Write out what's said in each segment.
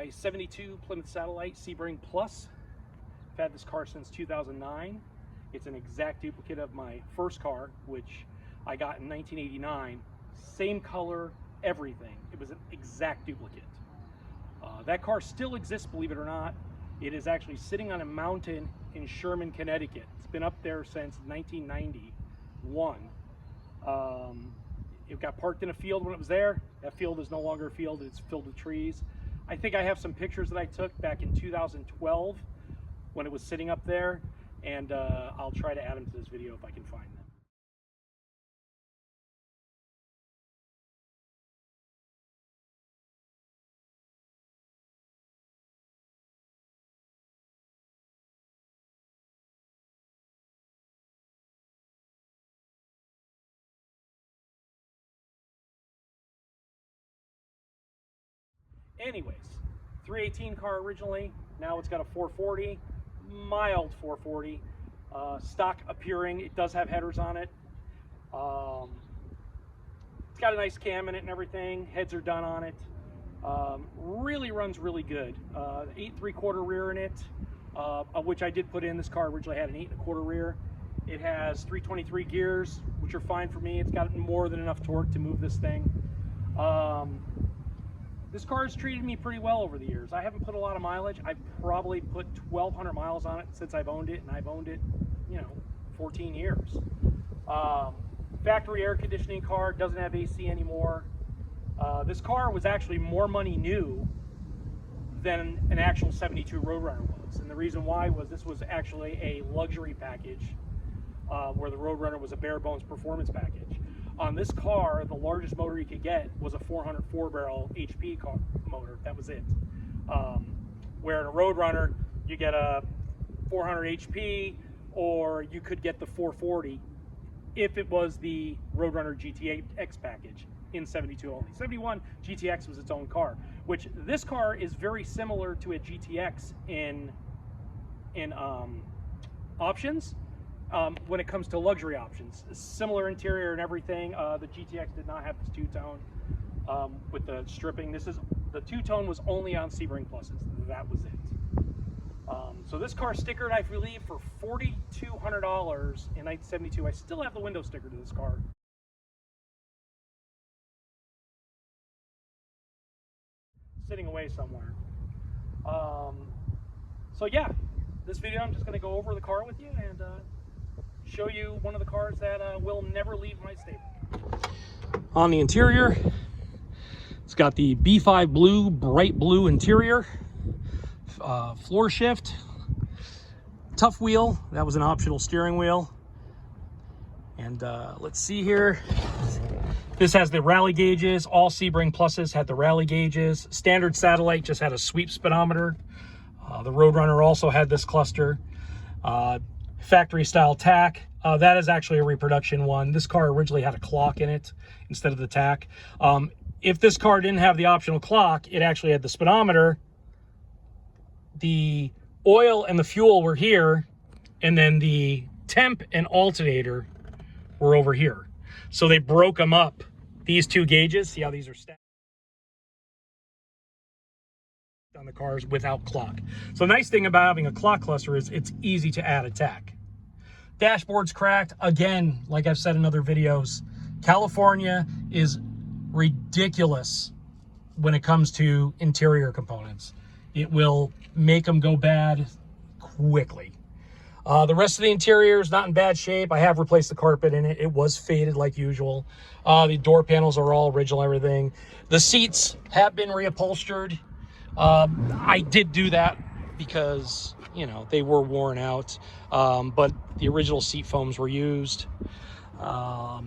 my 72 Plymouth Satellite Sebring Plus. I've had this car since 2009. It's an exact duplicate of my first car, which I got in 1989. Same color, everything. It was an exact duplicate. That car still exists, believe it or not. It is actually sitting on a mountain in Sherman, Connecticut. It's been up there since 1991. It got parked in a field when it was there. That field is no longer a field, it's filled with trees. I think I have some pictures that I took back in 2012 when it was sitting up there, and I'll try to add them to this video if I can find them. Anyways, 318 car originally, now it's got a 440, mild 440, stock appearing. It does have headers on it. It's got a nice cam in it and everything. Heads are done on it. Really runs really good. 8 3/4 rear in it, of which I did put in. This car originally had an 8 1/4 rear. It has 323 gears, which are fine for me. It's got more than enough torque to move this thing. This car has treated me pretty well over the years. I haven't put a lot of mileage. I've probably put 1,200 miles on it since I've owned it, and I've owned it, 14 years. Factory air conditioning car, doesn't have AC anymore. This car was actually more money new than an actual 72 Roadrunner was. And the reason why was this was actually a luxury package, where the Roadrunner was a bare bones performance package. On this car, the largest motor you could get was a 404 barrel HP car motor. That was it. Where in a Roadrunner, you get a 400 HP, or you could get the 440 if it was the Roadrunner GTX package in 72 only. 71 GTX was its own car, which this car is very similar to a GTX in options. When it comes to luxury options, similar interior and everything. The GTX did not have this two-tone with the stripping. The two-tone was only on Sebring Pluses. That was it. So this car stickered, I believe, for $4,200 in 1972. I still have the window sticker to this car. Sitting away somewhere. So yeah, this video I'm just going to go over the car with you and show you one of the cars that will never leave my stable. On the interior, it's got the B5 blue, bright blue interior, floor shift, tough wheel. That was an optional steering wheel. And let's see here. This has the rally gauges. All Sebring Pluses had the rally gauges. Standard Satellite just had a sweep speedometer. The Roadrunner also had this cluster. Factory style tack. That is actually a reproduction one. This car originally had a clock in it instead of the tack. If this car didn't have the optional clock, it actually had the speedometer. The oil and the fuel were here, and then the temp and alternator were over here. So they broke them up. These two gauges, see how these are stacked on the cars without clock. So the nice thing about having a clock cluster is it's easy to add a tack. Dashboard's cracked. Again, like I've said in other videos, California is ridiculous when it comes to interior components. It will make them go bad quickly. The rest of the interior is not in bad shape. I have replaced the carpet in it. It was faded like usual. The door panels are all original, everything. The seats have been reupholstered. I did do that because, they were worn out. But the original seat foams were used. I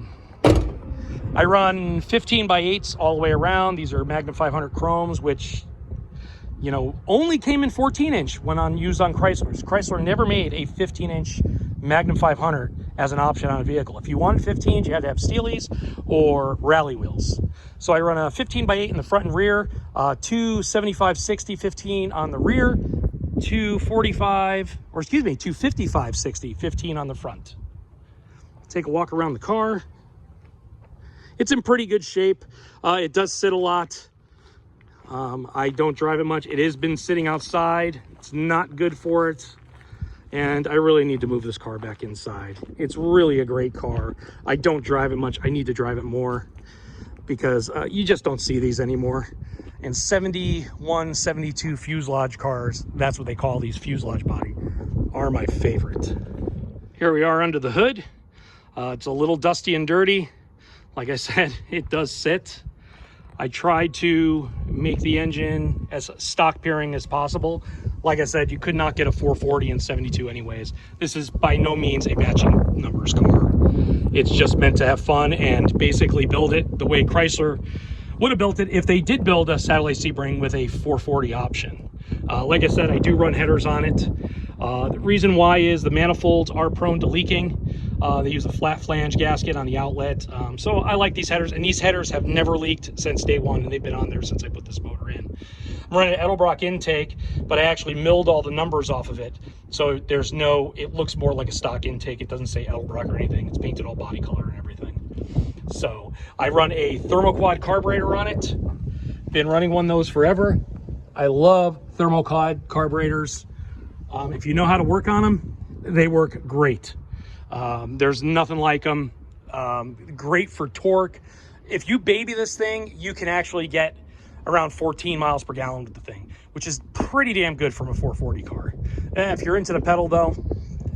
run 15x8s all the way around. These are Magnum 500 chromes, which only came in 14-inch when used on Chryslers. Chrysler never made a 15-inch Magnum 500 as an option on a vehicle. If you wanted 15s, you had to have Steelies or rally wheels. So I run a 15x8 in the front and rear, two 75/60 15 on the rear, two 55/60 15 on the front. Take a walk around the car. It's in pretty good shape. It does sit a lot. I don't drive it much. It has been sitting outside. It's not good for it. And I really need to move this car back inside. It's really a great car. I don't drive it much. I need to drive it more because you just don't see these anymore. And 71, 72 fuselage cars, that's what they call these, fuselage body, are my favorite. Here we are under the hood. It's a little dusty and dirty. Like I said, it does sit. I tried to make the engine as stock pairing as possible. Like I said, you could not get a 440 in 72 anyways. This is by no means a matching numbers car. It's just meant to have fun and basically build it the way Chrysler would have built it if they did build a Satellite Sebring with a 440 option. Like I said, I do run headers on it. The reason why is the manifolds are prone to leaking. They use a flat flange gasket on the outlet. So I like these headers, and these headers have never leaked since day one, and they've been on there since I put this motor in. I'm running an Edelbrock intake, but I actually milled all the numbers off of it. So there's no, it looks more like a stock intake. It doesn't say Edelbrock or anything. It's painted all body color and everything. So I run a thermoquad carburetor on it. Been running one of those forever. I love thermoquad carburetors. If you know how to work on them, they work great. There's nothing like them. Great for torque. If you baby this thing, you can actually get around 14 miles per gallon with the thing, which is pretty damn good from a 440 car. If you're into the pedal though,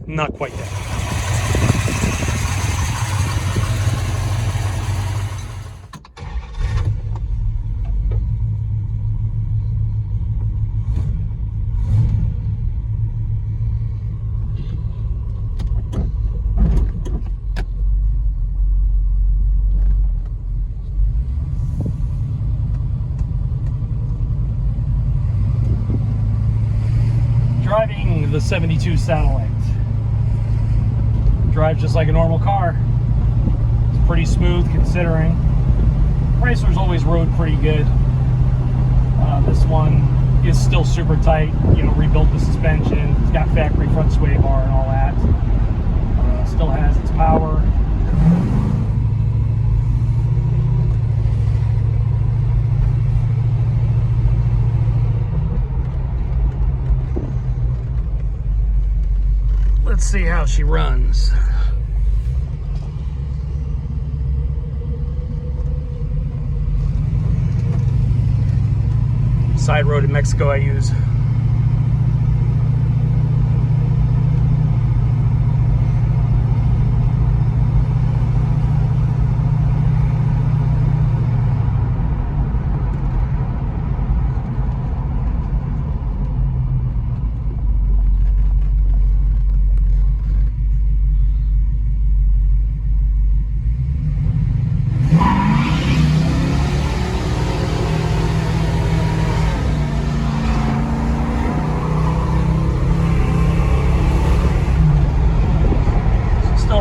not quite that. Driving the 72 Satellite. Drives just like a normal car. It's pretty smooth considering. Chrysler's always rode pretty good. This one is still super tight. You know, rebuilt the suspension. It's got factory front sway bar and all that. Still has its power. Let's see how she runs. Side road in Mexico I use.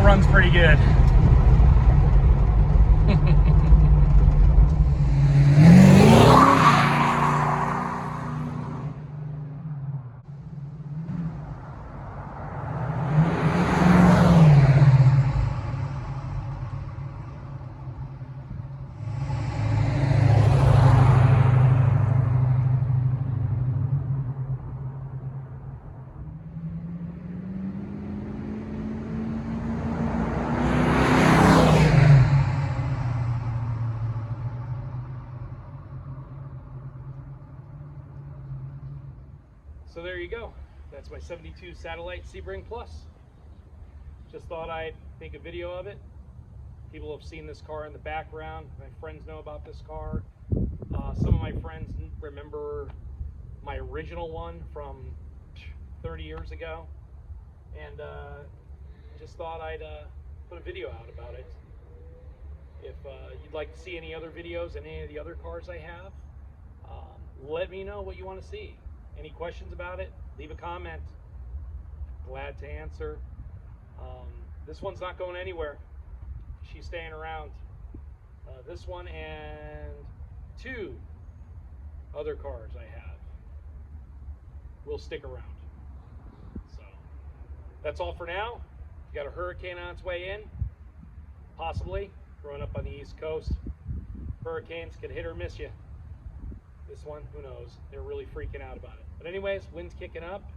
Runs pretty good. So there you go. That's my 72 Satellite Sebring Plus. Just thought I'd make a video of it. People have seen this car in the background. My friends know about this car. Some of my friends remember my original one from 30 years ago. And just thought I'd put a video out about it. If you'd like to see any other videos and any of the other cars I have, let me know what you want to see. Any questions about it, leave a comment. Glad to answer. This one's not going anywhere. She's staying around. This one and two other cars I have will stick around. So that's all for now. You got a hurricane on its way in, possibly. Growing up on the East Coast, hurricanes can hit or miss you. This one, who knows? They're really freaking out about it. But anyways, wind's kicking up.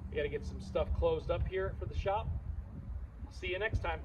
We got to get some stuff closed up here for the shop. I'll see you next time.